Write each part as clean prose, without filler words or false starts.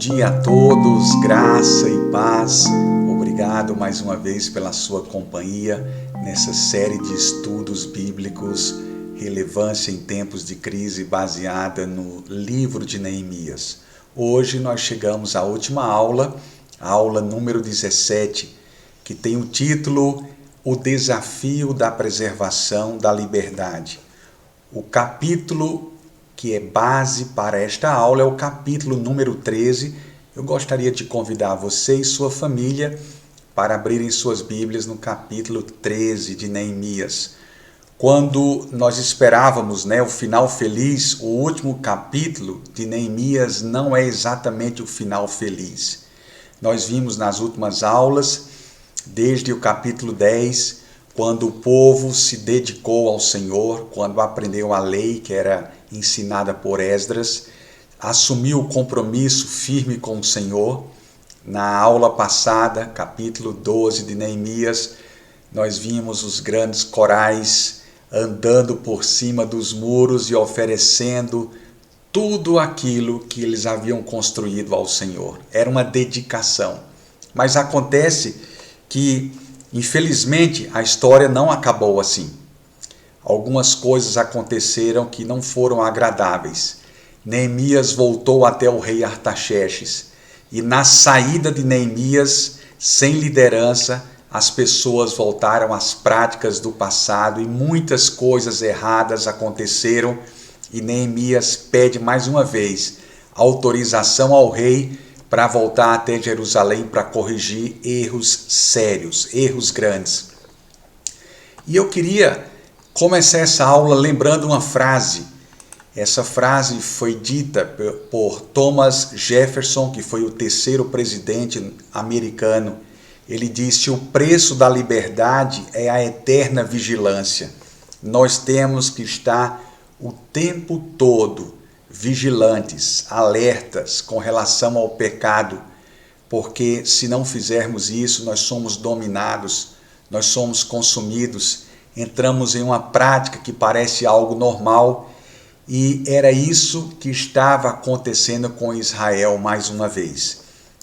dia a todos, graça e paz. Obrigado mais uma vez pela sua companhia nessa série de estudos bíblicos, relevância em tempos de crise, baseada no livro de Neemias. Hoje nós chegamos à última aula, a aula número 17, que tem o título O Desafio da Preservação da Liberdade. O capítulo que é base para esta aula é o capítulo número 13. Eu gostaria de convidar você e sua família para abrirem suas Bíblias no capítulo 13 de Neemias. Quando nós esperávamos, o final feliz, o último capítulo de Neemias não é exatamente o final feliz. Nós vimos nas últimas aulas, desde o capítulo 10, quando o povo se dedicou ao Senhor, quando aprendeu a lei que era ensinada por Esdras, assumiu o compromisso firme com o Senhor. Na aula passada, capítulo 12 de Neemias, nós vimos os grandes corais andando por cima dos muros e oferecendo tudo aquilo que eles haviam construído ao Senhor. Era uma dedicação. Mas acontece que, infelizmente, a história não acabou assim. Algumas coisas aconteceram que não foram agradáveis. Neemias voltou até o rei Artaxerxes e na saída de Neemias, sem liderança, as pessoas voltaram às práticas do passado e muitas coisas erradas aconteceram e Neemias pede mais uma vez autorização ao rei para voltar até Jerusalém para corrigir erros sérios, erros grandes. E eu queria começar essa aula lembrando uma frase. Essa frase foi dita por Thomas Jefferson, que foi o terceiro presidente americano. Ele disse: o preço da liberdade é a eterna vigilância. Nós temos que estar o tempo todo vigilantes, alertas com relação ao pecado, porque se não fizermos isso, nós somos dominados, nós somos consumidos, entramos em uma prática que parece algo normal, e era isso que estava acontecendo com Israel mais uma vez.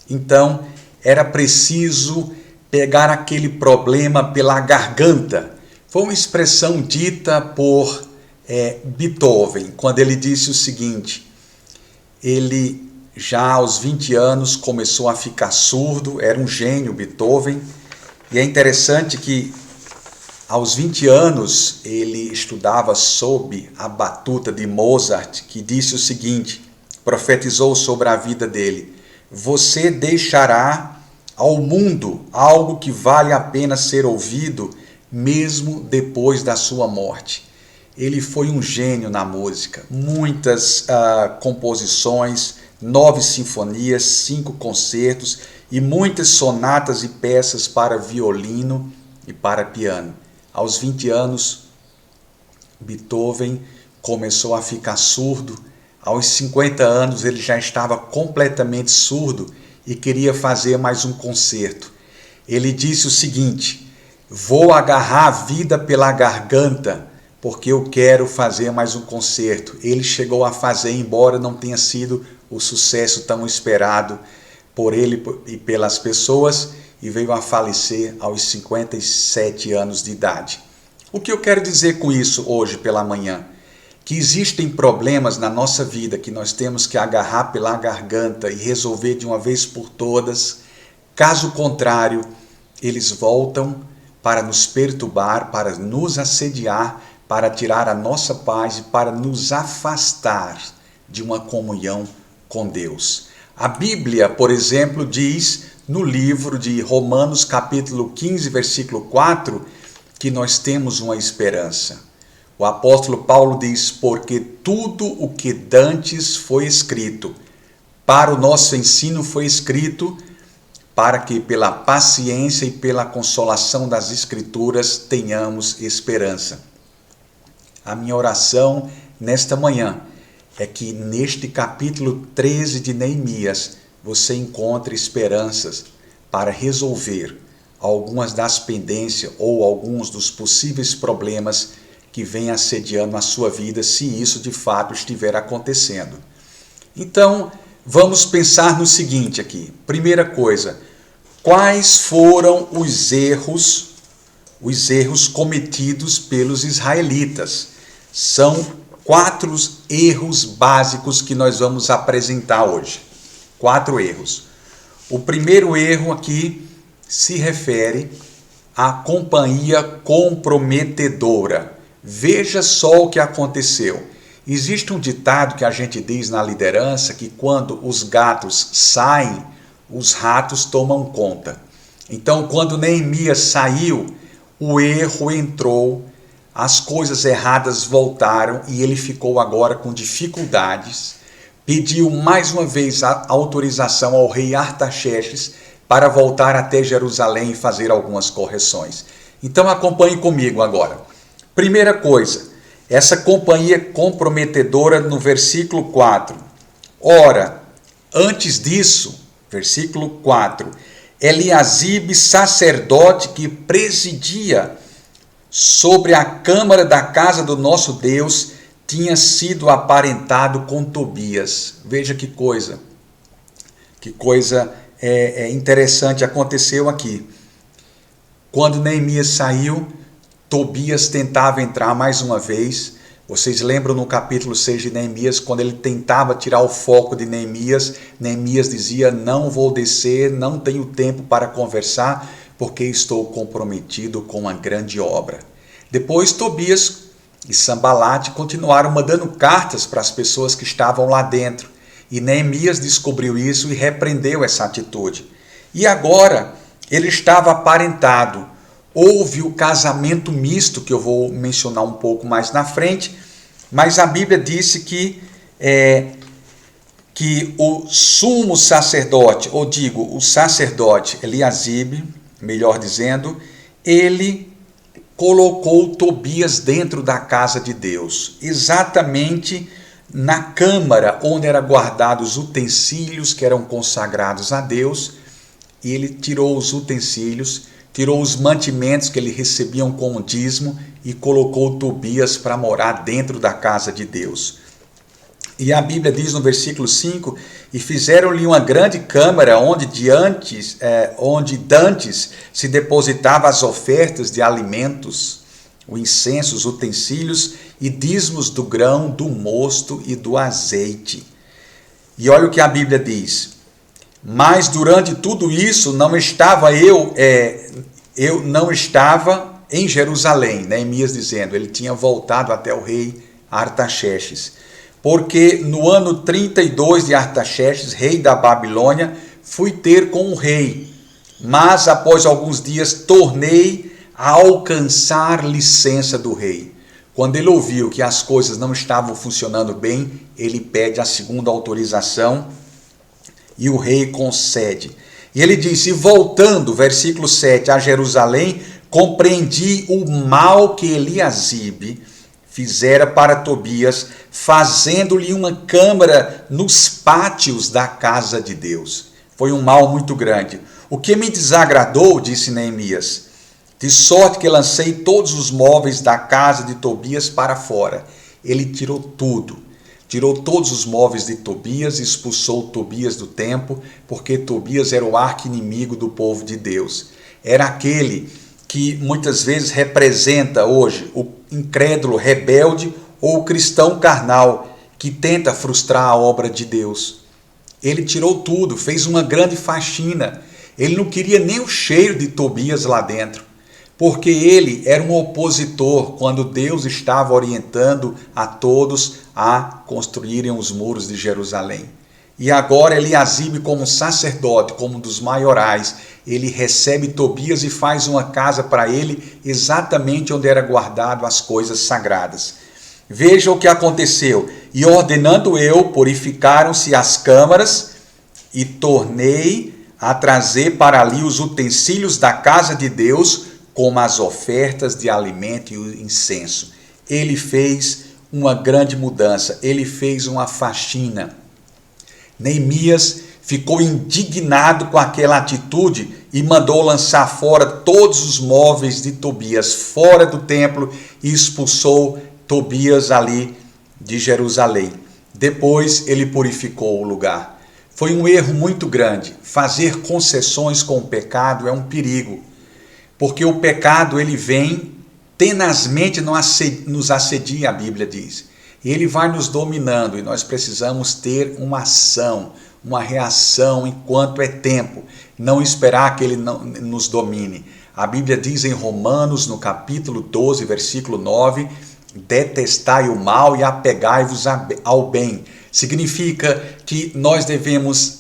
Então, era preciso pegar aquele problema pela garganta. Foi uma expressão dita por Beethoven, quando ele disse o seguinte: ele já aos 20 anos começou a ficar surdo, era um gênio Beethoven, e é interessante que aos 20 anos ele estudava sob a batuta de Mozart, que disse o seguinte, profetizou sobre a vida dele: você deixará ao mundo algo que vale a pena ser ouvido mesmo depois da sua morte. Ele foi um gênio na música, muitas composições, 9 sinfonias, 5 concertos e muitas sonatas e peças para violino e para piano. Aos 20 anos, Beethoven começou a ficar surdo. Aos 50 anos, ele já estava completamente surdo e queria fazer mais um concerto. Ele disse o seguinte: vou agarrar a vida pela garganta, porque eu quero fazer mais um concerto. Ele chegou a fazer, embora não tenha sido o sucesso tão esperado por ele e pelas pessoas, e veio a falecer aos 57 anos de idade. O que eu quero dizer com isso hoje pela manhã? Que existem problemas na nossa vida que nós temos que agarrar pela garganta e resolver de uma vez por todas. Caso contrário, eles voltam para nos perturbar, para nos assediar, para tirar a nossa paz e para nos afastar de uma comunhão com Deus. A Bíblia, por exemplo, diz no livro de Romanos, capítulo 15, versículo 4, que nós temos uma esperança. O apóstolo Paulo diz: porque tudo o que dantes foi escrito, para o nosso ensino foi escrito, para que pela paciência e pela consolação das Escrituras tenhamos esperança. A minha oração nesta manhã é que neste capítulo 13 de Neemias você encontre esperanças para resolver algumas das pendências ou alguns dos possíveis problemas que vêm assediando a sua vida, se isso de fato estiver acontecendo. Então, vamos pensar no seguinte aqui. Primeira coisa, quais foram os erros cometidos pelos israelitas? São 4 erros básicos que nós vamos apresentar hoje. 4 erros. O primeiro erro aqui se refere à companhia comprometedora. Veja só o que aconteceu. Existe um ditado que a gente diz na liderança que quando os gatos saem, os ratos tomam conta. Então, quando Neemias saiu, o erro entrou, as coisas erradas voltaram e ele ficou agora com dificuldades. Pediu mais uma vez a autorização ao rei Artaxerxes para voltar até Jerusalém e fazer algumas correções. Então acompanhe comigo agora. Primeira coisa, essa companhia comprometedora no versículo 4. Ora, antes disso, versículo 4, Eliasibe, sacerdote que presidia sobre a câmara da casa do nosso Deus, tinha sido aparentado com Tobias. Veja que coisa interessante aconteceu aqui. Quando Neemias saiu, Tobias tentava entrar mais uma vez. Vocês lembram no capítulo 6 de Neemias, quando ele tentava tirar o foco de Neemias, Neemias dizia, não vou descer, não tenho tempo para conversar, porque estou comprometido com uma grande obra. Depois Tobias e Sambalate continuaram mandando cartas para as pessoas que estavam lá dentro. E Neemias descobriu isso e repreendeu essa atitude. E agora ele estava aparentado. Houve o casamento misto, que eu vou mencionar um pouco mais na frente, mas a Bíblia disse que o sumo sacerdote, ou digo, o sacerdote Eliasibe, melhor dizendo, ele colocou Tobias dentro da casa de Deus, exatamente na câmara onde eram guardados os utensílios que eram consagrados a Deus, e ele tirou os utensílios, tirou os mantimentos que ele recebiam como dízimo e colocou Tobias para morar dentro da casa de Deus. E a Bíblia diz no versículo 5, e fizeram-lhe uma grande câmara onde dantes se depositavam as ofertas de alimentos, o incenso, os utensílios e dízimos do grão, do mosto e do azeite. E olha o que a Bíblia diz. Mas durante tudo isso não estava eu não estava em Jerusalém, Neemias dizendo, ele tinha voltado até o rei Artaxerxes. Porque no ano 32 de Artaxerxes, rei da Babilônia, fui ter com o rei, mas após alguns dias tornei a alcançar licença do rei. Quando ele ouviu que as coisas não estavam funcionando bem, ele pede a segunda autorização e o rei concede. E ele disse, voltando, versículo 7, a Jerusalém, compreendi o mal que Eliasibe fizera para Tobias, fazendo-lhe uma câmara nos pátios da casa de Deus. Foi um mal muito grande. O que me desagradou, disse Neemias, de sorte que lancei todos os móveis da casa de Tobias para fora. Ele tirou tudo. Tirou todos os móveis de Tobias, expulsou Tobias do templo, porque Tobias era o arqui-inimigo do povo de Deus. Era aquele que muitas vezes representa hoje o incrédulo rebelde ou o cristão carnal que tenta frustrar a obra de Deus. Ele tirou tudo, fez uma grande faxina. Ele não queria nem o cheiro de Tobias lá dentro, porque ele era um opositor quando Deus estava orientando a todos a construírem os muros de Jerusalém. E agora Eliasibe, como sacerdote, como um dos maiorais, ele recebe Tobias e faz uma casa para ele exatamente onde era guardado as coisas sagradas. Veja o que aconteceu. E ordenando eu, purificaram-se as câmaras e tornei a trazer para ali os utensílios da casa de Deus, como as ofertas de alimento e o incenso. Ele fez uma grande mudança, ele fez uma faxina. Neemias ficou indignado com aquela atitude e mandou lançar fora todos os móveis de Tobias, fora do templo, e expulsou Tobias ali de Jerusalém. Depois ele purificou o lugar. Foi um erro muito grande. Fazer concessões com o pecado é um perigo, porque o pecado ele vem tenazmente nos assedia, a Bíblia diz. E ele vai nos dominando e nós precisamos ter uma ação, uma reação enquanto é tempo, não esperar que ele não nos domine. A Bíblia diz em Romanos, no capítulo 12, versículo 9, detestai o mal e apegai-vos ao bem. Significa que nós devemos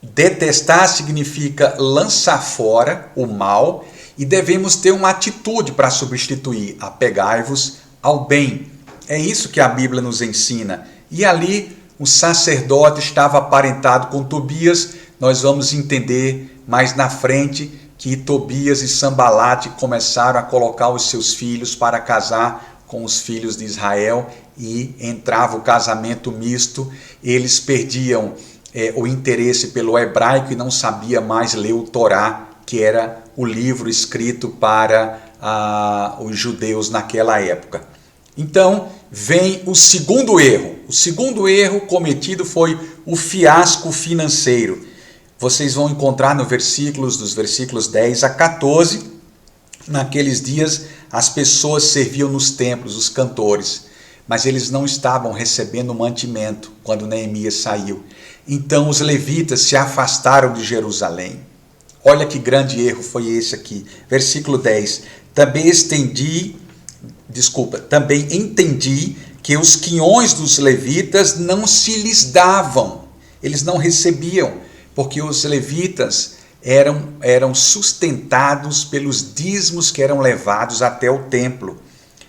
detestar, significa lançar fora o mal, e devemos ter uma atitude para substituir, apegai-vos ao bem. É isso que a Bíblia nos ensina. E ali o sacerdote estava aparentado com Tobias. Nós vamos entender mais na frente que Tobias e Sambalate começaram a colocar os seus filhos para casar com os filhos de Israel e entrava o casamento misto. Eles perdiam o interesse pelo hebraico e não sabia mais ler o Torá, que era o livro escrito para os judeus naquela época. Então vem o segundo erro. O segundo erro cometido foi o fiasco financeiro. Vocês vão encontrar dos versículos 10 a 14. Naqueles dias as pessoas serviam nos templos, os cantores, mas eles não estavam recebendo mantimento quando Neemias saiu. Então os levitas se afastaram de Jerusalém. Olha que grande erro foi esse aqui. Versículo 10. Também entendi que os quinhões dos levitas não se lhes davam. Eles não recebiam, porque os levitas eram sustentados pelos dízimos que eram levados até o templo.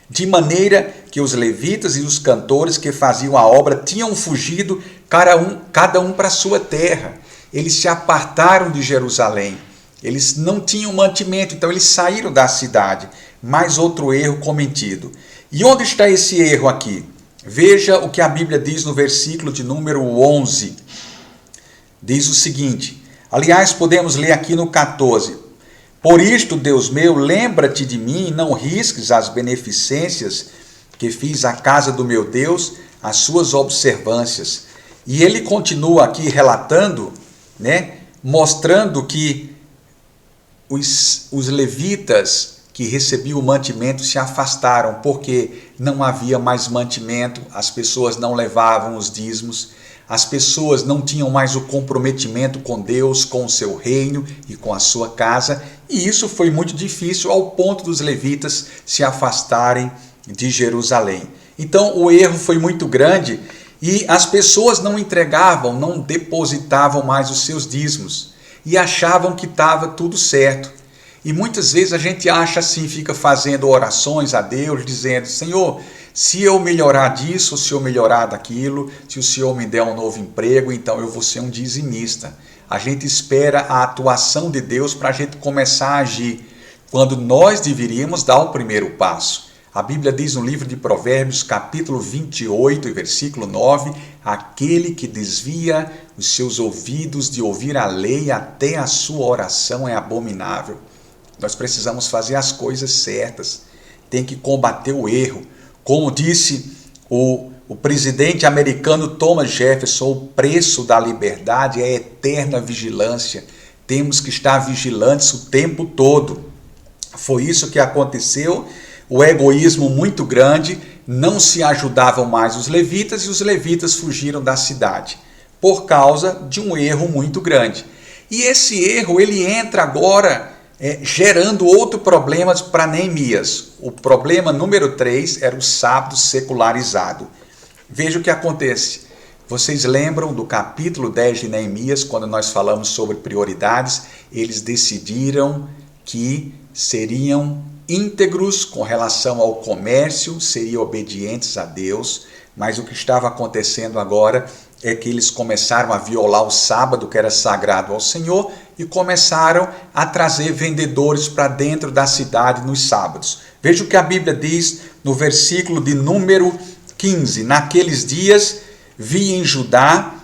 De maneira que os levitas e os cantores que faziam a obra tinham fugido, cada um para a sua terra. Eles se apartaram de Jerusalém. Eles não tinham mantimento, então eles saíram da cidade. Mais outro erro cometido. E onde está esse erro aqui? Veja o que a Bíblia diz no versículo de número 11. Diz o seguinte, aliás, podemos ler aqui no 14. Por isto, Deus meu, lembra-te de mim e não risques as beneficências que fiz à casa do meu Deus, as suas observâncias. E ele continua aqui relatando, mostrando que os levitas que recebiam o mantimento se afastaram, porque não havia mais mantimento, as pessoas não levavam os dízimos, as pessoas não tinham mais o comprometimento com Deus, com o seu reino e com a sua casa, e isso foi muito difícil ao ponto dos levitas se afastarem de Jerusalém. Então o erro foi muito grande e as pessoas não entregavam, não depositavam mais os seus dízimos e achavam que estava tudo certo. E muitas vezes a gente acha assim, fica fazendo orações a Deus, dizendo, Senhor, se eu melhorar disso, se eu melhorar daquilo, se o Senhor me der um novo emprego, então eu vou ser um dizimista. A gente espera a atuação de Deus para a gente começar a agir, quando nós deveríamos dar o primeiro passo. A Bíblia diz no livro de Provérbios, capítulo 28, versículo 9, aquele que desvia os seus ouvidos de ouvir a lei até a sua oração é abominável. Nós precisamos fazer as coisas certas, tem que combater o erro. Como disse o presidente americano Thomas Jefferson, o preço da liberdade é a eterna vigilância. Temos que estar vigilantes o tempo todo. Foi isso que aconteceu, o egoísmo muito grande, não se ajudavam mais os levitas e os levitas fugiram da cidade, por causa de um erro muito grande. E esse erro, ele entra agora gerando outro problema para Neemias. O problema número 3 era o sábado secularizado. Veja o que acontece. Vocês lembram do capítulo 10 de Neemias, quando nós falamos sobre prioridades? Eles decidiram que seriam íntegros com relação ao comércio, seriam obedientes a Deus, mas o que estava acontecendo agora é que eles começaram a violar o sábado, que era sagrado ao Senhor, e começaram a trazer vendedores para dentro da cidade nos sábados. Veja o que a Bíblia diz no versículo de número 15. Naqueles dias vi em Judá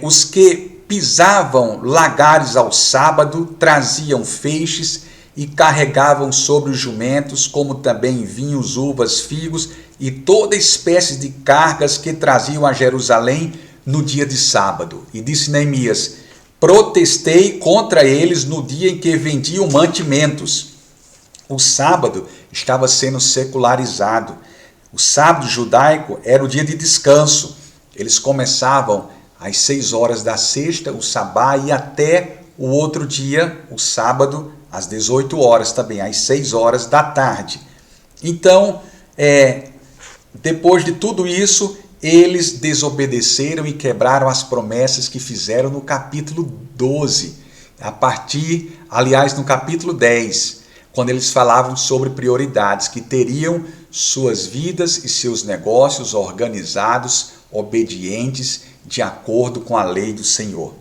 os que pisavam lagares ao sábado, traziam feixes e carregavam sobre os jumentos, como também vinhos, uvas, figos e toda espécie de cargas que traziam a Jerusalém no dia de sábado. E disse Neemias: protestei contra eles no dia em que vendiam mantimentos. O sábado estava sendo secularizado. O sábado judaico era o dia de descanso. Eles começavam às 6 horas da sexta, o sabá, e até o outro dia, o sábado, às 18 horas também, às 6 horas da tarde. Então, depois de tudo isso, eles desobedeceram e quebraram as promessas que fizeram no capítulo 12, aliás, no capítulo 10, quando eles falavam sobre prioridades, que teriam suas vidas e seus negócios organizados, obedientes, de acordo com a lei do Senhor.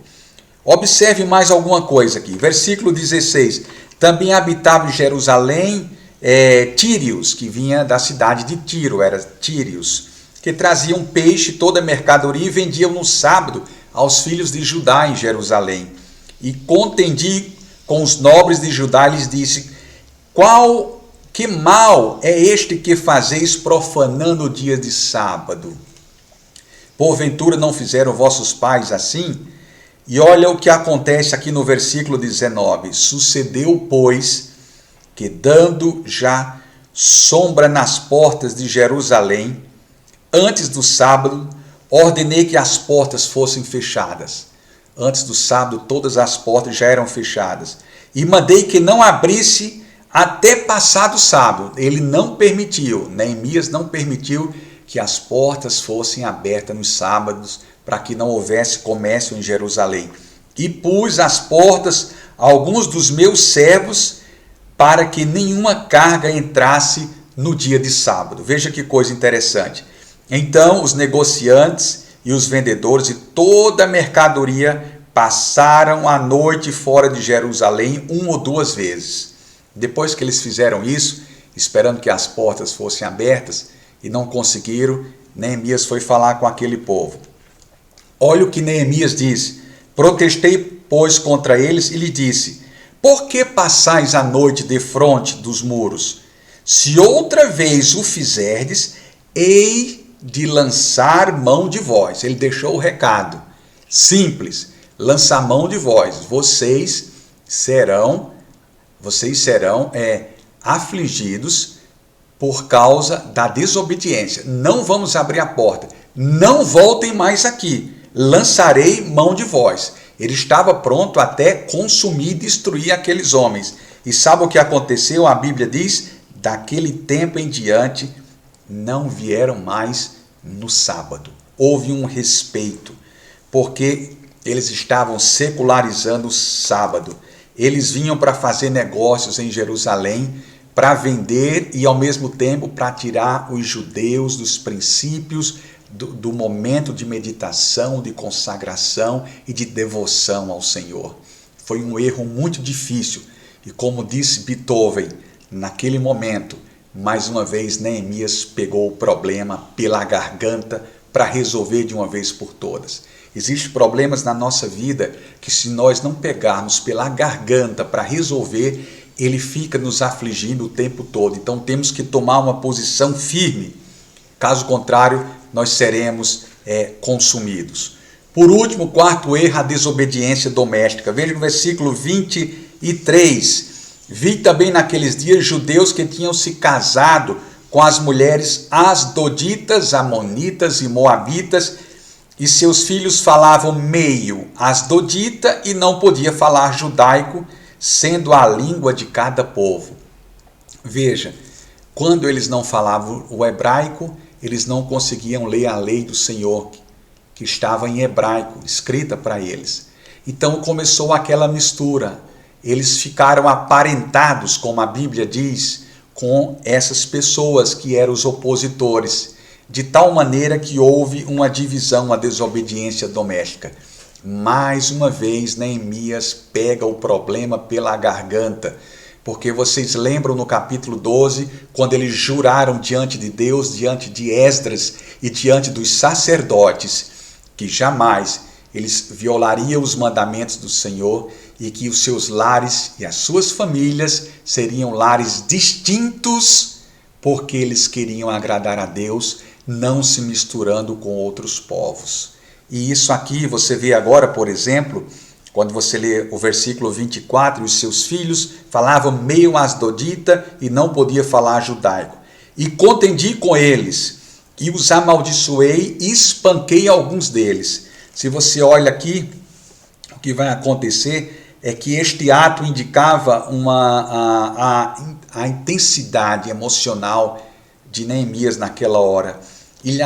Observe mais alguma coisa aqui. Versículo 16. Também habitava em Jerusalém tírios, que vinha da cidade de Tiro, era tírios, que traziam peixe, toda a mercadoria e vendiam no sábado aos filhos de Judá em Jerusalém. E contendi com os nobres de Judá e lhes disse: que mal é este que fazeis profanando o dia de sábado? Porventura não fizeram vossos pais assim? E olha o que acontece aqui no versículo 19. Sucedeu, pois, que dando já sombra nas portas de Jerusalém, antes do sábado, ordenei que as portas fossem fechadas. Antes do sábado, todas as portas já eram fechadas. E mandei que não abrisse até passado o sábado. Ele não permitiu, Neemias não permitiu que as portas fossem abertas nos sábados, para que não houvesse comércio em Jerusalém. E pus as portas a alguns dos meus servos, para que nenhuma carga entrasse no dia de sábado. Veja que coisa interessante. Então os negociantes e os vendedores e toda a mercadoria passaram a noite fora de Jerusalém 1 ou 2 vezes. Depois que eles fizeram isso, esperando que as portas fossem abertas, e não conseguiram, Neemias foi falar com aquele povo. Olha o que Neemias diz: protestei, pois, contra eles e lhe disse: por que passais a noite defronte dos muros? Se outra vez o fizerdes, hei de lançar mão de vós. Ele deixou o recado simples: lançar mão de vós. Vocês serão afligidos por causa da desobediência. Não vamos abrir a porta. Não voltem mais aqui. Lançarei mão de vós. Ele estava pronto até consumir e destruir aqueles homens. E sabe o que aconteceu? A Bíblia diz: daquele tempo em diante, não vieram mais no sábado. Houve um respeito, porque eles estavam secularizando o sábado. Eles vinham para fazer negócios em Jerusalém, para vender e ao mesmo tempo para tirar os judeus dos princípios do momento de meditação, de consagração e de devoção ao Senhor. Foi um erro muito difícil e, como disse Beethoven, naquele momento, mais uma vez Neemias pegou o problema pela garganta para resolver de uma vez por todas. Existem problemas na nossa vida que, se nós não pegarmos pela garganta para resolver, ele fica nos afligindo o tempo todo. Então temos que tomar uma posição firme. Caso contrário, nós seremos consumidos. Por último, quarto erro, a desobediência doméstica. Veja no versículo 23. Vi também naqueles dias judeus que tinham se casado com as mulheres asdoditas, amonitas e moabitas, e seus filhos falavam meio asdodita e não podia falar judaico, sendo a língua de cada povo. Veja, quando eles não falavam o hebraico, eles não conseguiam ler a lei do Senhor, que estava em hebraico, escrita para eles. Então começou aquela mistura. Eles ficaram aparentados, como a Bíblia diz, com essas pessoas que eram os opositores, de tal maneira que houve uma divisão, uma desobediência doméstica. Mais uma vez, Neemias pega o problema pela garganta, porque vocês lembram no capítulo 12, quando eles juraram diante de Deus, diante de Esdras e diante dos sacerdotes, que jamais eles violariam os mandamentos do Senhor e que os seus lares e as suas famílias seriam lares distintos, porque eles queriam agradar a Deus, não se misturando com outros povos. E isso aqui você vê agora, por exemplo, quando você lê o versículo 24, e os seus filhos falavam meio asdodita e não podia falar judaico. E contendi com eles, e os amaldiçoei e espanquei alguns deles. Se você olha aqui, o que vai acontecer é que este ato indicava a intensidade emocional de Neemias naquela hora. E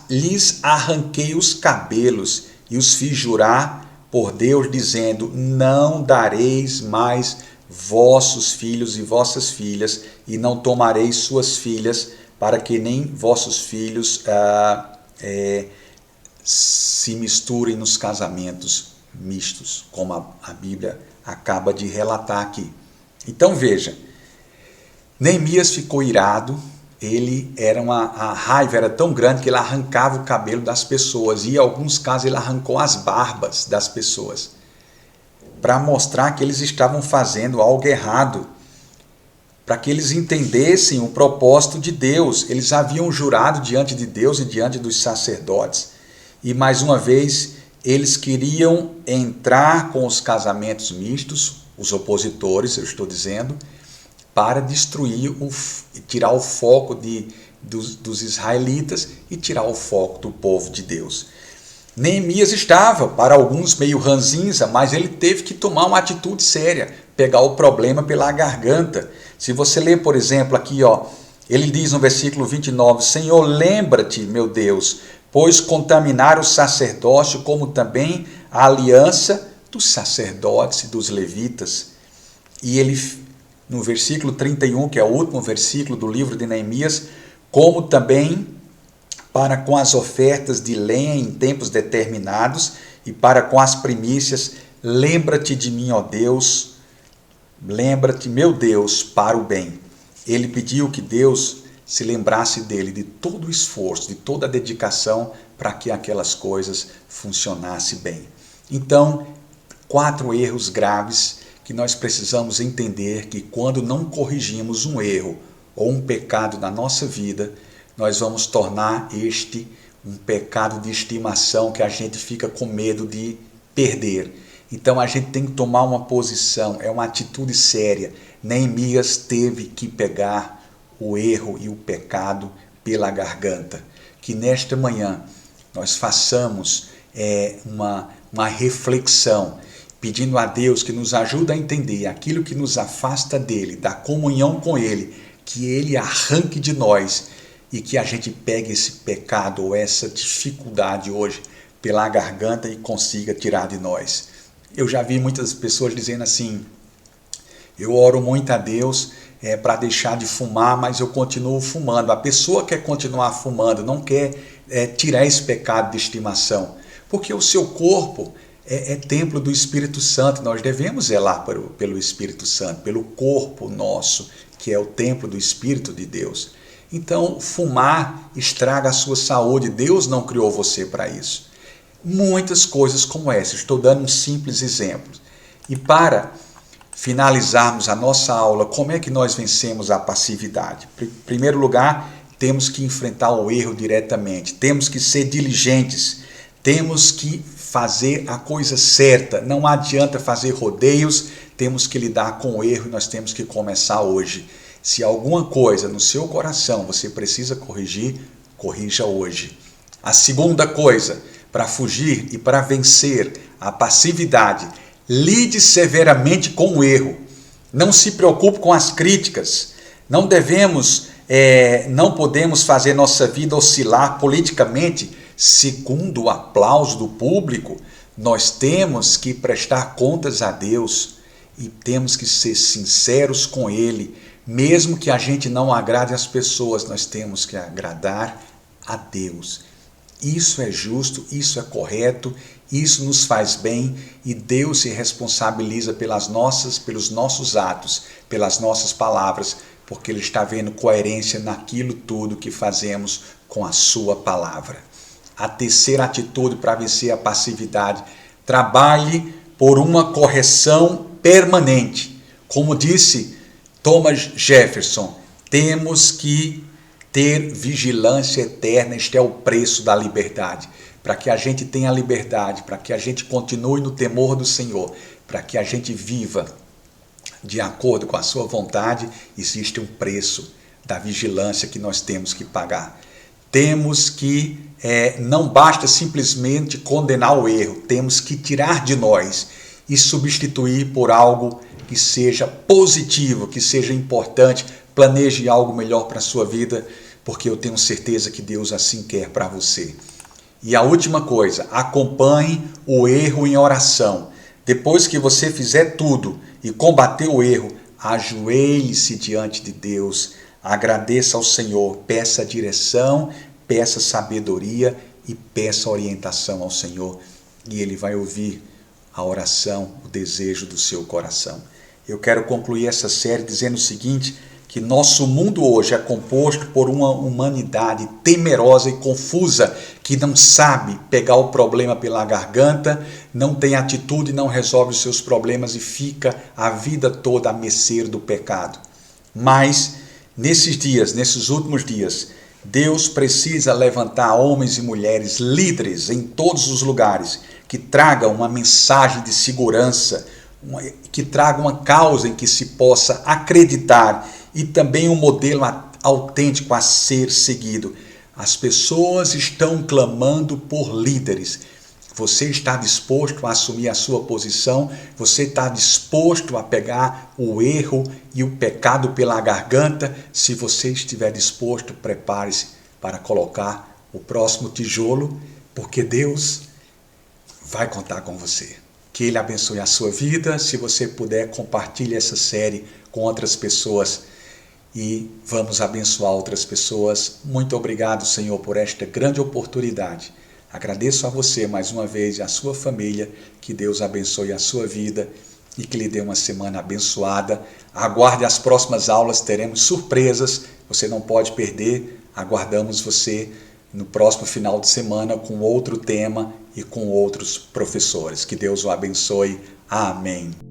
lhes arranquei os cabelos e os fiz jurar por Deus, dizendo: não dareis mais vossos filhos e vossas filhas, e não tomareis suas filhas, para que nem vossos filhos se misturem nos casamentos mistos, como a Bíblia acaba de relatar aqui. Então veja, Neemias ficou irado. A raiva era tão grande que ele arrancava o cabelo das pessoas, e em alguns casos ele arrancou as barbas das pessoas, para mostrar que eles estavam fazendo algo errado, para que eles entendessem o propósito de Deus. Eles haviam jurado diante de Deus e diante dos sacerdotes, e mais uma vez eles queriam entrar com os casamentos mistos, os opositores, eu estou dizendo, para destruir, tirar o foco dos israelitas e tirar o foco do povo de Deus. Neemias estava, para alguns, meio ranzinza, mas ele teve que tomar uma atitude séria, pegar o problema pela garganta. Se você ler, por exemplo, aqui, ele diz no versículo 29, Senhor, lembra-te, meu Deus, pois contaminaram o sacerdócio, como também a aliança dos sacerdotes e dos levitas. E ele, no versículo 31, que é o último versículo do livro de Neemias, como também para com as ofertas de lenha em tempos determinados e para com as primícias, lembra-te de mim, ó Deus, lembra-te, meu Deus, para o bem. Ele pediu que Deus se lembrasse dele, de todo o esforço, de toda a dedicação para que aquelas coisas funcionassem bem. Então, 4 erros graves que nós precisamos entender, que quando não corrigimos um erro ou um pecado na nossa vida, nós vamos tornar este um pecado de estimação que a gente fica com medo de perder. Então a gente tem que tomar uma posição, é uma atitude séria. Neemias teve que pegar o erro e o pecado pela garganta. Que nesta manhã nós façamos uma reflexão, pedindo a Deus que nos ajude a entender aquilo que nos afasta dele, da comunhão com ele, que ele arranque de nós e que a gente pegue esse pecado ou essa dificuldade hoje pela garganta e consiga tirar de nós. Eu já vi muitas pessoas dizendo assim, eu oro muito a Deus para deixar de fumar, mas eu continuo fumando. A pessoa quer continuar fumando, não quer tirar esse pecado de estimação, porque o seu corpo é templo do Espírito Santo. Nós devemos zelar pelo Espírito Santo, pelo corpo nosso, que é o templo do Espírito de Deus. Então, fumar estraga a sua saúde. Deus não criou você para isso. Muitas coisas como essa. Estou dando um simples exemplo. E para finalizarmos a nossa aula, como é que nós vencemos a passividade? Em primeiro lugar, temos que enfrentar o erro diretamente. Temos que ser diligentes. Temos que fazer a coisa certa. Não adianta fazer rodeios. Temos que lidar com o erro e nós temos que começar hoje. Se alguma coisa no seu coração você precisa corrigir, corrija hoje. A segunda coisa, para fugir e para vencer a passividade, lide severamente com o erro. Não se preocupe com as críticas. Não podemos fazer nossa vida oscilar politicamente segundo o aplauso do público. Nós temos que prestar contas a Deus e temos que ser sinceros com Ele. Mesmo que a gente não agrade as pessoas, nós temos que agradar a Deus. Isso é justo, isso é correto, isso nos faz bem e Deus se responsabiliza pelos nossos atos, pelas nossas palavras, porque Ele está vendo coerência naquilo tudo que fazemos com a sua palavra. A terceira atitude para vencer a passividade, trabalhe por uma correção permanente. Como disse Thomas Jefferson, temos que ter vigilância eterna, este é o preço da liberdade. para que a gente tenha liberdade, para que a gente continue no temor do Senhor, para que a gente viva de acordo com a sua vontade, existe um preço da vigilância que nós temos que pagar. Temos que, não basta simplesmente condenar o erro, temos que tirar de nós e substituir por algo que seja positivo, que seja importante. Planeje algo melhor para a sua vida, porque eu tenho certeza que Deus assim quer para você. E a última coisa, acompanhe o erro em oração. Depois que você fizer tudo e combater o erro, ajoelhe-se diante de Deus, agradeça ao Senhor, peça direção, peça sabedoria e peça orientação ao Senhor. E Ele vai ouvir a oração, o desejo do seu coração. Eu quero concluir essa série dizendo o seguinte, que nosso mundo hoje é composto por uma humanidade temerosa e confusa, que não sabe pegar o problema pela garganta, não tem atitude, não resolve os seus problemas e fica a vida toda à mercê do pecado. Mas, nesses últimos dias, Deus precisa levantar homens e mulheres líderes em todos os lugares, que tragam uma mensagem de segurança, que tragam uma causa em que se possa acreditar e também um modelo autêntico a ser seguido. As pessoas estão clamando por líderes. Você está disposto a assumir a sua posição? Você está disposto a pegar o erro e o pecado pela garganta? Se você estiver disposto, prepare-se para colocar o próximo tijolo, porque Deus vai contar com você. Que Ele abençoe a sua vida. Se você puder, compartilhe essa série com outras pessoas e vamos abençoar outras pessoas. Muito obrigado, Senhor, por esta grande oportunidade. Agradeço a você mais uma vez e a sua família. Que Deus abençoe a sua vida e que lhe dê uma semana abençoada. Aguarde as próximas aulas, teremos surpresas. Você não pode perder. Aguardamos você no próximo final de semana com outro tema e com outros professores. Que Deus o abençoe. Amém.